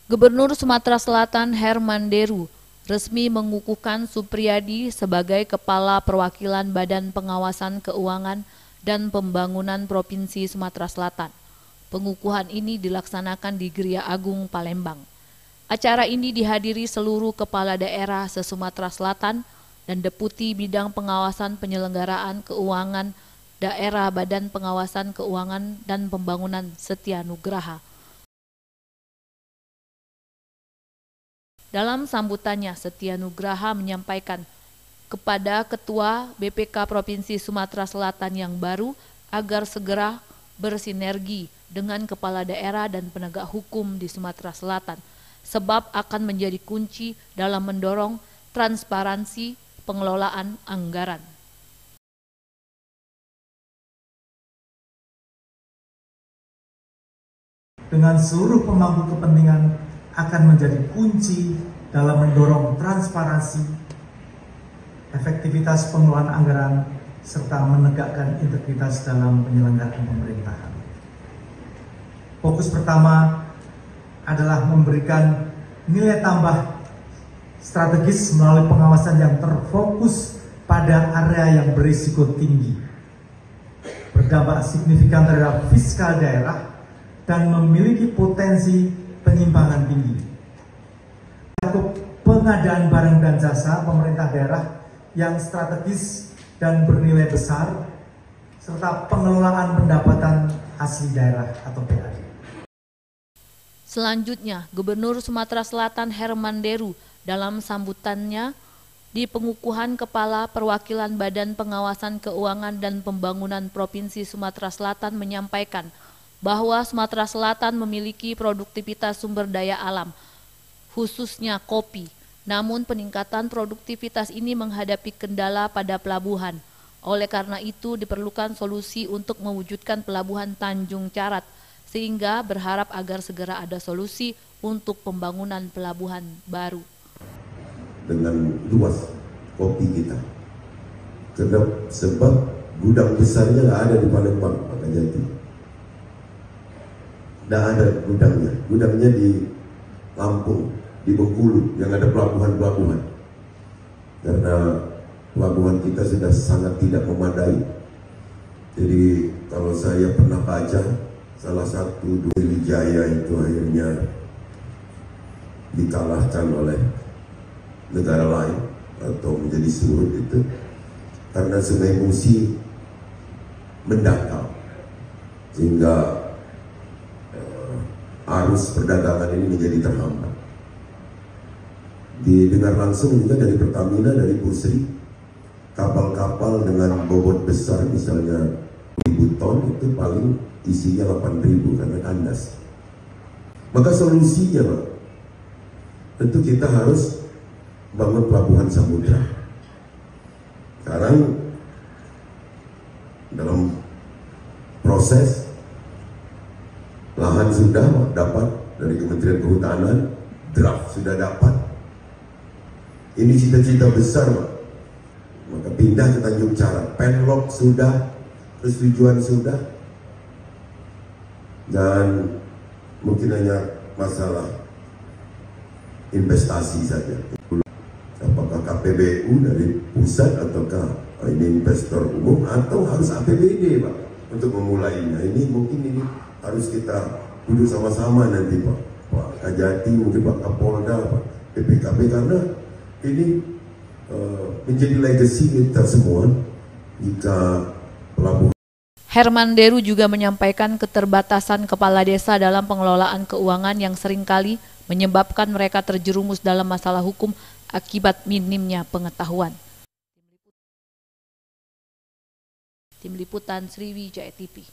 Gubernur Sumatera Selatan Herman Deru resmi mengukuhkan Supriyadi sebagai Kepala Perwakilan Badan Pengawasan Keuangan dan Pembangunan Provinsi Sumatera Selatan. Pengukuhan ini dilaksanakan di Geria Agung, Palembang. Acara ini dihadiri seluruh kepala daerah se-Sumatera Selatan dan Deputi Bidang Pengawasan Penyelenggaraan Keuangan Daerah Badan Pengawasan Keuangan dan Pembangunan Setia Nugraha. Dalam sambutannya, Setia Nugraha menyampaikan kepada Ketua BPK Provinsi Sumatera Selatan yang baru agar segera bersinergi dengan kepala daerah dan penegak hukum di Sumatera Selatan, sebab akan menjadi kunci dalam mendorong transparansi pengelolaan anggaran. Dengan seluruh pemangku kepentingan akan menjadi kunci dalam mendorong transparansi, efektivitas pengelolaan anggaran, serta menegakkan integritas dalam penyelenggaraan pemerintahan. Fokus pertama adalah memberikan nilai tambah strategis melalui pengawasan yang terfokus pada area yang berisiko tinggi, berdampak signifikan terhadap fiskal daerah, dan memiliki potensi penyimpangan tinggi. Pengadaan barang dan jasa pemerintah daerah yang strategis dan bernilai besar, serta pengelolaan pendapatan asli daerah atau PAD. Selanjutnya, Gubernur Sumatera Selatan Herman Deru dalam sambutannya di pengukuhan Kepala Perwakilan Badan Pengawasan Keuangan dan Pembangunan Provinsi Sumatera Selatan menyampaikan bahwa Sumatera Selatan memiliki produktivitas sumber daya alam, khususnya kopi. Namun peningkatan produktivitas ini menghadapi kendala pada pelabuhan. Oleh karena itu diperlukan solusi untuk mewujudkan pelabuhan Tanjung Carat, sehingga berharap agar segera ada solusi untuk pembangunan pelabuhan baru. Dengan luas kopi kita, sebab gudang besarnya nggak ada di Palembang, Pak Jati. Nggak ada gudangnya di Lampung, di Bengkulu yang ada pelabuhan-pelabuhan. Karena pelabuhan kita sudah sangat tidak memadai. Jadi kalau saya pernah baca, salah satu Wijaya itu akhirnya dikalahkan oleh negara lain atau menjadi surut itu karena Sungai Musi mendangkal, sehingga arus perdagangan ini menjadi terhambat. Didengar langsung juga dari Pertamina, dari Pusri, kapal-kapal dengan bobot besar misalnya 1.000 ton itu paling isinya 8.000 karena kandas. Maka solusinya, Pak, tentu kita harus bangun pelabuhan samudra. Sekarang dalam proses, lahan sudah dapat dari Kementerian Kehutanan, draft sudah dapat. Ini cita-cita besar, Pak. Maka pindah ke Tanjung Carat, penlok sudah, persetujuan sudah, dan mungkin hanya masalah investasi saja. Apakah KPBU dari pusat ataukah ini investor umum atau harus APBD, Pak, untuk memulainya. Ini mungkin ini harus kita duduk sama-sama nanti, Pak Kajati, mungkin Pak Kapolda, Pak PPKP, karena ini menjadi legacy kita semua jika pelabuhan. Herman Deru juga menyampaikan keterbatasan kepala desa dalam pengelolaan keuangan yang seringkali menyebabkan mereka terjerumus dalam masalah hukum akibat minimnya pengetahuan. Tim Liputan Sriwijaya TV.